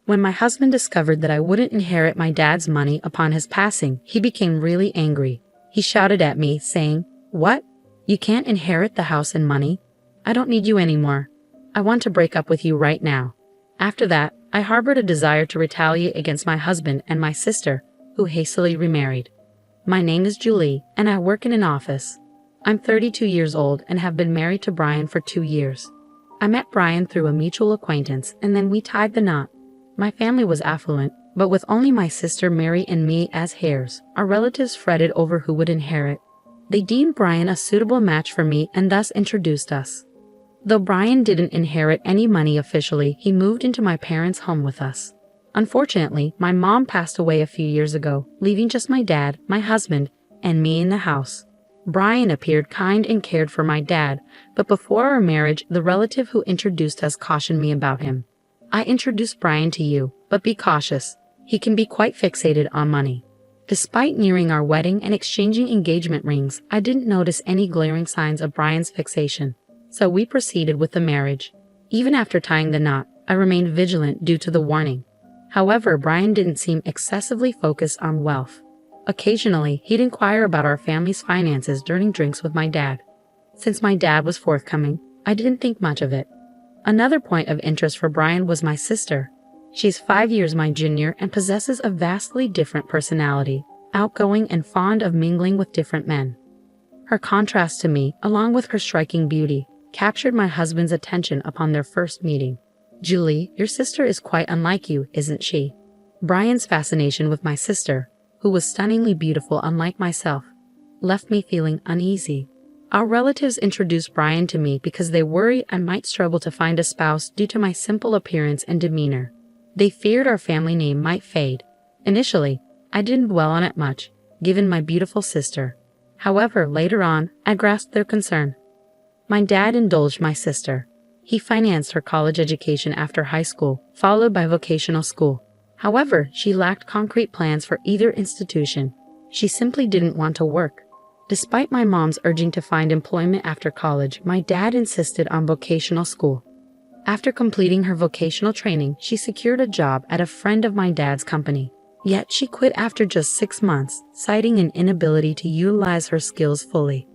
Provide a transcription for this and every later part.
When my husband discovered that I wouldn't inherit my dad's money upon his passing, he became really angry. He shouted at me, saying, "What? You can't inherit the house and money? I don't need you anymore. I want to break up with you right now." After that, I harbored a desire to retaliate against my husband and my sister, who hastily remarried. My name is Julie, and I work in an office. I'm 32 years old and have been married to Brian for 2 years. I met Brian through a mutual acquaintance, and then we tied the knot. My family was affluent, but with only my sister Mary and me as heirs, our relatives fretted over who would inherit. They deemed Brian a suitable match for me and thus introduced us. Though Brian didn't inherit any money officially, he moved into my parents' home with us. Unfortunately, my mom passed away a few years ago, leaving just my dad, my husband, and me in the house. Brian appeared kind and cared for my dad, but before our marriage, the relative who introduced us cautioned me about him. "I introduced Brian to you, but be cautious. He can be quite fixated on money." Despite nearing our wedding and exchanging engagement rings, I didn't notice any glaring signs of Brian's fixation, so we proceeded with the marriage. Even after tying the knot, I remained vigilant due to the warning. However, Brian didn't seem excessively focused on wealth. Occasionally, he'd inquire about our family's finances during drinks with my dad. Since my dad was forthcoming, I didn't think much of it. Another point of interest for Brian was my sister. She's 5 years my junior and possesses a vastly different personality, outgoing and fond of mingling with different men. Her contrast to me, along with her striking beauty, captured my husband's attention upon their first meeting. "Julie, your sister is quite unlike you, isn't she?" Brian's fascination with my sister, who was stunningly beautiful unlike myself, left me feeling uneasy. Our relatives introduced Brian to me because they worried I might struggle to find a spouse due to my simple appearance and demeanor. They feared our family name might fade. Initially, I didn't dwell on it much, given my beautiful sister. However, later on, I grasped their concern. My dad indulged my sister. He financed her college education after high school, followed by vocational school. However, she lacked concrete plans for either institution. She simply didn't want to work. Despite my mom's urging to find employment after college, my dad insisted on vocational school. After completing her vocational training, she secured a job at a friend of my dad's company. Yet she quit after just 6 months, citing an inability to utilize her skills fully.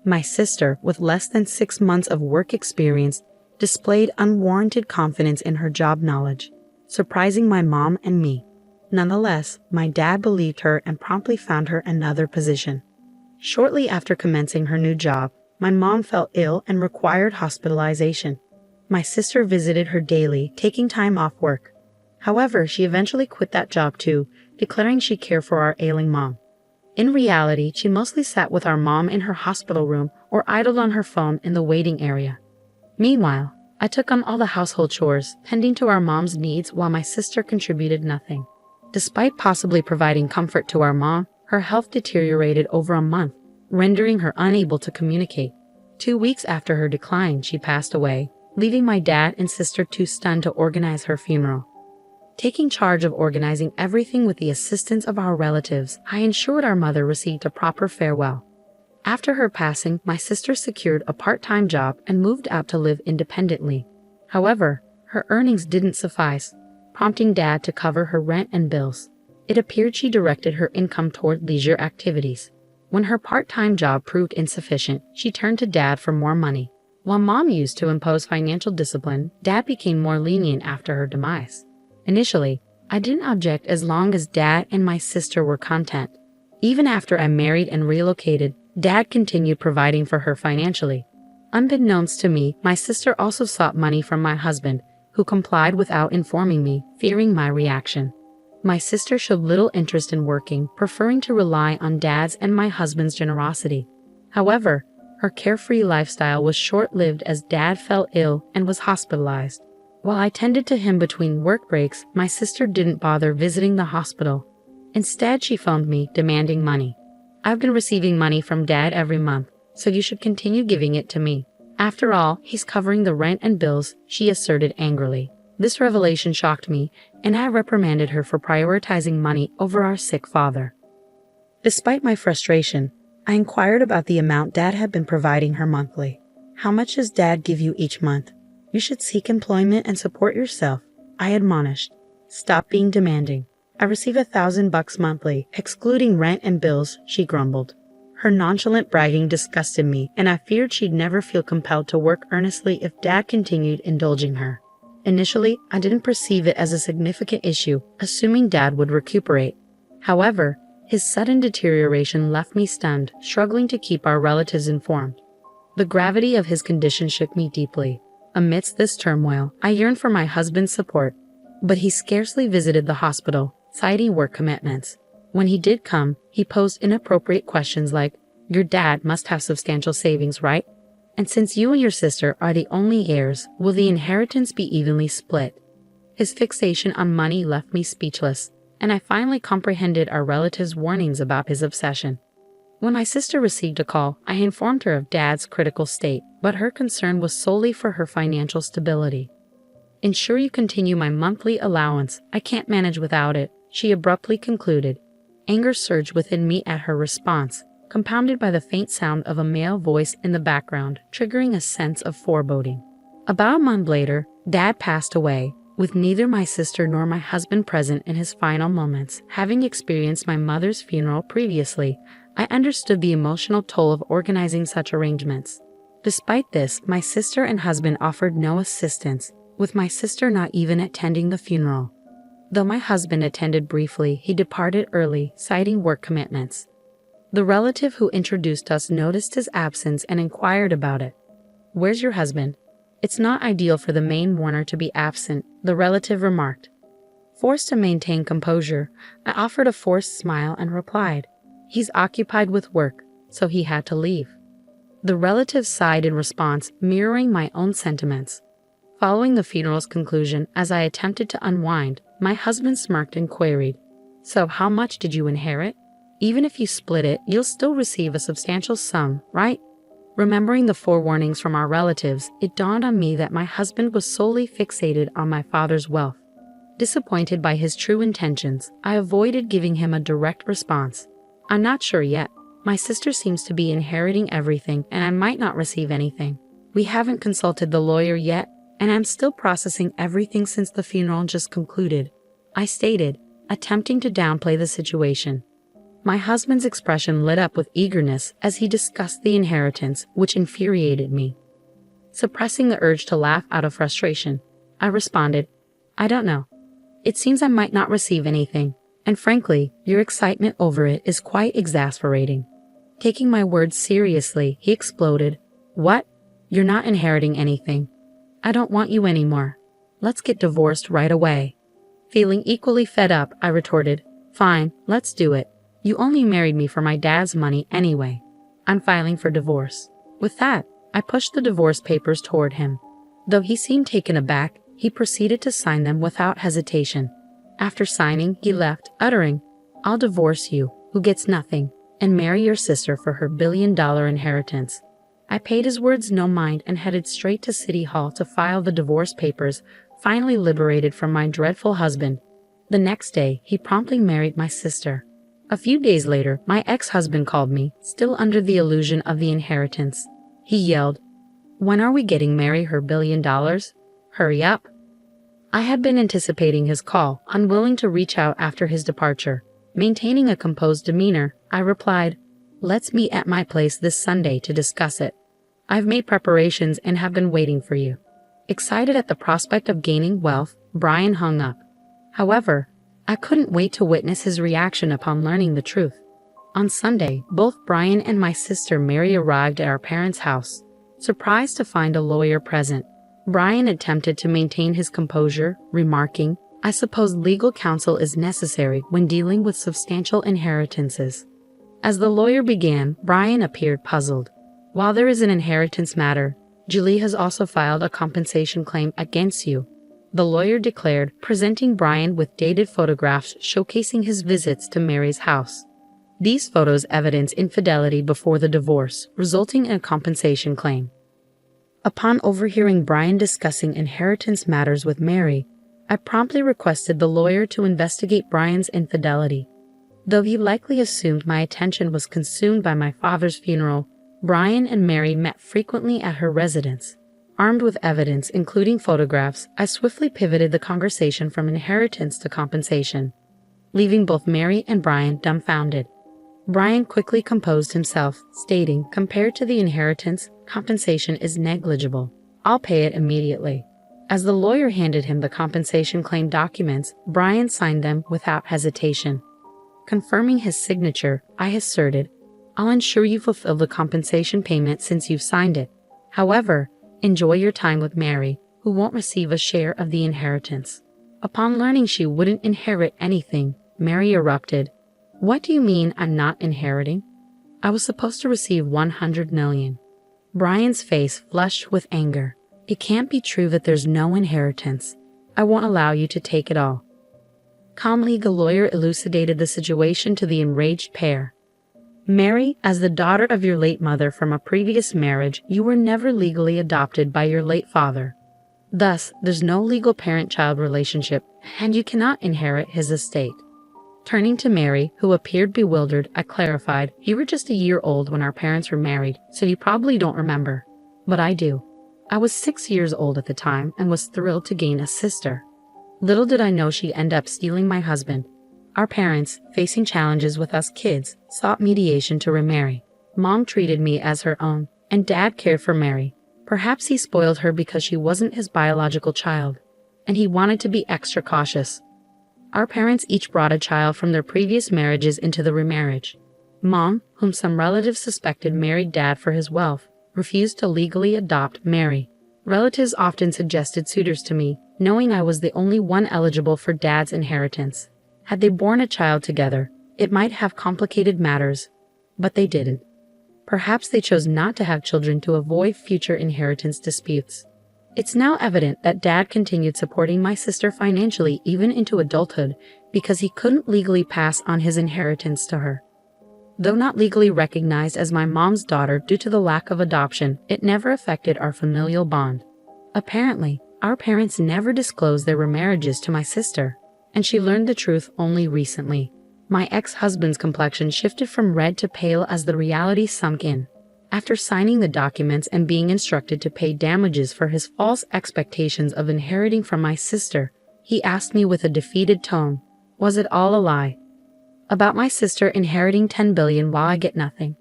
My sister, with less than 6 months of work experience, displayed unwarranted confidence in her job knowledge, surprising my mom and me. Nonetheless, my dad believed her and promptly found her another position. Shortly after commencing her new job, my mom fell ill and required hospitalization. My sister visited her daily, taking time off work. However, she eventually quit that job too, declaring she cared for our ailing mom. In reality, she mostly sat with our mom in her hospital room or idled on her phone in the waiting area. Meanwhile, I took on all the household chores, tending to our mom's needs while my sister contributed nothing. Despite possibly providing comfort to our mom, her health deteriorated over a month, rendering her unable to communicate. 2 weeks after her decline, she passed away, leaving my dad and sister too stunned to organize her funeral. Taking charge of organizing everything with the assistance of our relatives, I ensured our mother received a proper farewell. After her passing, my sister secured a part-time job and moved out to live independently. However, her earnings didn't suffice, prompting Dad to cover her rent and bills. It appeared she directed her income toward leisure activities. When her part-time job proved insufficient, she turned to Dad for more money. While Mom used to impose financial discipline, Dad became more lenient after her demise. Initially, I didn't object as long as Dad and my sister were content. Even after I married and relocated, Dad continued providing for her financially. Unbeknownst to me, my sister also sought money from my husband, who complied without informing me, fearing my reaction. My sister showed little interest in working, preferring to rely on Dad's and my husband's generosity. However, her carefree lifestyle was short-lived as Dad fell ill and was hospitalized. While I tended to him between work breaks, my sister didn't bother visiting the hospital. Instead, she phoned me, demanding money. "I've been receiving money from Dad every month, so you should continue giving it to me. After all, he's covering the rent and bills," she asserted angrily. This revelation shocked me, and I reprimanded her for prioritizing money over our sick father. Despite my frustration, I inquired about the amount Dad had been providing her monthly. "How much does Dad give you each month? You should seek employment and support yourself," I admonished. Stop being demanding. I receive $1,000 monthly, excluding rent and bills, she grumbled. Her nonchalant bragging disgusted me, and I feared she'd never feel compelled to work earnestly if Dad continued indulging her. Initially, I didn't perceive it as a significant issue, assuming Dad would recuperate. However, his sudden deterioration left me stunned, struggling to keep our relatives informed. The gravity of his condition shook me deeply. Amidst this turmoil, I yearned for my husband's support, but he scarcely visited the hospital, citing work commitments. When he did come, he posed inappropriate questions like, "Your dad must have substantial savings, right? And since you and your sister are the only heirs, will the inheritance be evenly split?" His fixation on money left me speechless, and I finally comprehended our relative's warnings about his obsession. When my sister received a call, I informed her of Dad's critical state, but her concern was solely for her financial stability. "Ensure you continue my monthly allowance. I can't manage without it," she abruptly concluded. Anger surged within me at her response, compounded by the faint sound of a male voice in the background, triggering a sense of foreboding. About a month later, Dad passed away, with neither my sister nor my husband present in his final moments. Having experienced my mother's funeral previously, I understood the emotional toll of organizing such arrangements. Despite this, my sister and husband offered no assistance, with my sister not even attending the funeral. Though my husband attended briefly, he departed early, citing work commitments. The relative who introduced us noticed his absence and inquired about it. "Where's your husband?" "It's not ideal for the main mourner to be absent," the relative remarked. Forced to maintain composure, I offered a forced smile and replied, "He's occupied with work, so he had to leave." The relative sighed in response, mirroring my own sentiments. Following the funeral's conclusion, as I attempted to unwind, my husband smirked and queried, "So how much did you inherit? Even if you split it, you'll still receive a substantial sum, right?" Remembering the forewarnings from our relatives, it dawned on me that my husband was solely fixated on my father's wealth. Disappointed by his true intentions, I avoided giving him a direct response. "I'm not sure yet. My sister seems to be inheriting everything, and I might not receive anything. We haven't consulted the lawyer yet, and I'm still processing everything since the funeral just concluded," I stated, attempting to downplay the situation. My husband's expression lit up with eagerness as he discussed the inheritance, which infuriated me. Suppressing the urge to laugh out of frustration, I responded, "I don't know. It seems I might not receive anything, and frankly, your excitement over it is quite exasperating." Taking my words seriously, he exploded, "What? You're not inheriting anything. I don't want you anymore. Let's get divorced right away." Feeling equally fed up, I retorted, "Fine, let's do it. You only married me for my dad's money anyway. I'm filing for divorce." With that, I pushed the divorce papers toward him. Though he seemed taken aback, he proceeded to sign them without hesitation. After signing, he left, uttering, "I'll divorce you, who gets nothing, and marry your sister for her billion-dollar inheritance." I paid his words no mind and headed straight to City Hall to file the divorce papers, finally liberated from my dreadful husband. The next day, he promptly married my sister. A few days later, my ex-husband called me, still under the illusion of the inheritance. He yelled, "When are we getting Mary her $1 billion? Hurry up." I had been anticipating his call, unwilling to reach out after his departure. Maintaining a composed demeanor, I replied, "Let's meet at my place this Sunday to discuss it. I've made preparations and have been waiting for you." Excited at the prospect of gaining wealth, Brian hung up. However, I couldn't wait to witness his reaction upon learning the truth. On Sunday, both Brian and my sister Mary arrived at our parents' house, surprised to find a lawyer present. Brian attempted to maintain his composure, remarking, "I suppose legal counsel is necessary when dealing with substantial inheritances." As the lawyer began, Brian appeared puzzled. "While there is an inheritance matter, Julie has also filed a compensation claim against you," the lawyer declared, presenting Brian with dated photographs showcasing his visits to Mary's house. These photos evidence infidelity before the divorce, resulting in a compensation claim. Upon overhearing Brian discussing inheritance matters with Mary, I promptly requested the lawyer to investigate Brian's infidelity. Though he likely assumed my attention was consumed by my father's funeral, Brian and Mary met frequently at her residence. Armed with evidence, including photographs, I swiftly pivoted the conversation from inheritance to compensation, leaving both Mary and Brian dumbfounded. Brian quickly composed himself, stating, "Compared to the inheritance, compensation is negligible. I'll pay it immediately." As the lawyer handed him the compensation claim documents, Brian signed them without hesitation. Confirming his signature, I asserted, "I'll ensure you fulfill the compensation payment since you've signed it. However, enjoy your time with Mary, who won't receive a share of the inheritance." Upon learning she wouldn't inherit anything, Mary erupted, "What do you mean I'm not inheriting? I was supposed to receive $100 million. Brian's face flushed with anger. "It can't be true that there's no inheritance. I won't allow you to take it all." Calmly, the lawyer elucidated the situation to the enraged pair. "Mary, as the daughter of your late mother from a previous marriage, you were never legally adopted by your late father. Thus, there's no legal parent-child relationship, and you cannot inherit his estate." Turning to Mary, who appeared bewildered, I clarified, "You were just a year old when our parents were married, so you probably don't remember. But I do. I was 6 years old at the time and was thrilled to gain a sister. Little did I know she'd end up stealing my husband. Our parents, facing challenges with us kids, sought mediation to remarry. Mom treated me as her own, and Dad cared for Mary. Perhaps he spoiled her because she wasn't his biological child, and he wanted to be extra cautious. Our parents each brought a child from their previous marriages into the remarriage. Mom, whom some relatives suspected married Dad for his wealth, refused to legally adopt Mary. Relatives often suggested suitors to me, knowing I was the only one eligible for Dad's inheritance. Had they borne a child together, it might have complicated matters, but they didn't. Perhaps they chose not to have children to avoid future inheritance disputes. It's now evident that Dad continued supporting my sister financially even into adulthood because he couldn't legally pass on his inheritance to her. Though not legally recognized as my mom's daughter due to the lack of adoption, it never affected our familial bond. Apparently, our parents never disclosed their remarriages to my sister, and she learned the truth only recently. My ex-husband's complexion shifted from red to pale as the reality sunk in. After signing the documents and being instructed to pay damages for his false expectations of inheriting from my sister, he asked me with a defeated tone, "Was it all a lie? About my sister inheriting $10 billion while I get nothing?"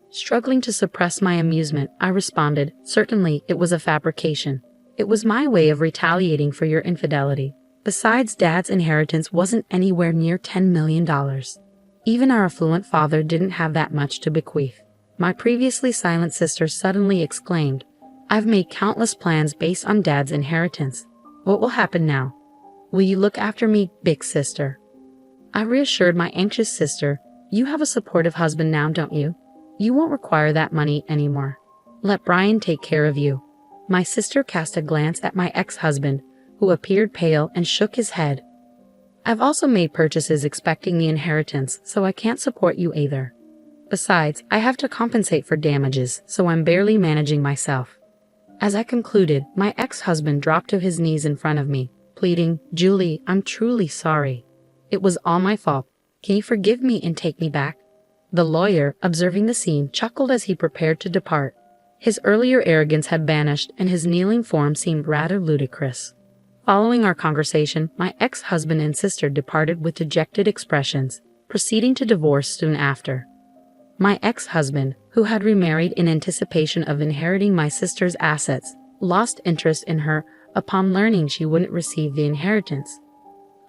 Struggling to suppress my amusement, I responded, "Certainly, it was a fabrication. It was my way of retaliating for your infidelity. Besides, Dad's inheritance wasn't anywhere near $10 million. Even our affluent father didn't have that much to bequeath." My previously silent sister suddenly exclaimed, "I've made countless plans based on Dad's inheritance. What will happen now? Will you look after me, big sister?" I reassured my anxious sister, "You have a supportive husband now, don't you? You won't require that money anymore. Let Brian take care of you." My sister cast a glance at my ex-husband, who appeared pale and shook his head. "I've also made purchases expecting the inheritance, so I can't support you either. Besides, I have to compensate for damages, so I'm barely managing myself." As I concluded, my ex-husband dropped to his knees in front of me, pleading, "Julie, I'm truly sorry. It was all my fault. Can you forgive me and take me back?" The lawyer, observing the scene, chuckled as he prepared to depart. His earlier arrogance had vanished, and his kneeling form seemed rather ludicrous. Following our conversation, my ex-husband and sister departed with dejected expressions, proceeding to divorce soon after. My ex-husband, who had remarried in anticipation of inheriting my sister's assets, lost interest in her upon learning she wouldn't receive the inheritance.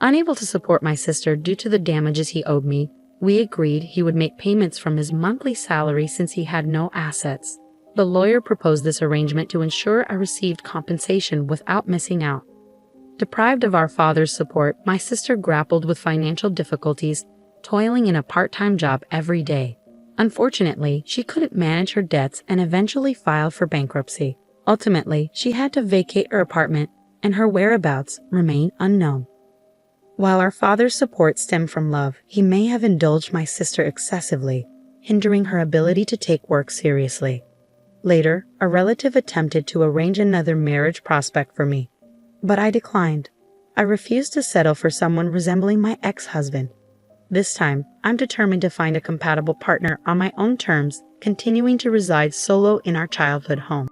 Unable to support my sister due to the damages he owed me, we agreed he would make payments from his monthly salary since he had no assets. The lawyer proposed this arrangement to ensure I received compensation without missing out. Deprived of our father's support, my sister grappled with financial difficulties, toiling in a part-time job every day. Unfortunately, she couldn't manage her debts and eventually filed for bankruptcy. Ultimately, she had to vacate her apartment, and her whereabouts remain unknown. While our father's support stemmed from love, he may have indulged my sister excessively, hindering her ability to take work seriously. Later, a relative attempted to arrange another marriage prospect for me, but I declined. I refused to settle for someone resembling my ex-husband. This time, I'm determined to find a compatible partner on my own terms, continuing to reside solo in our childhood home.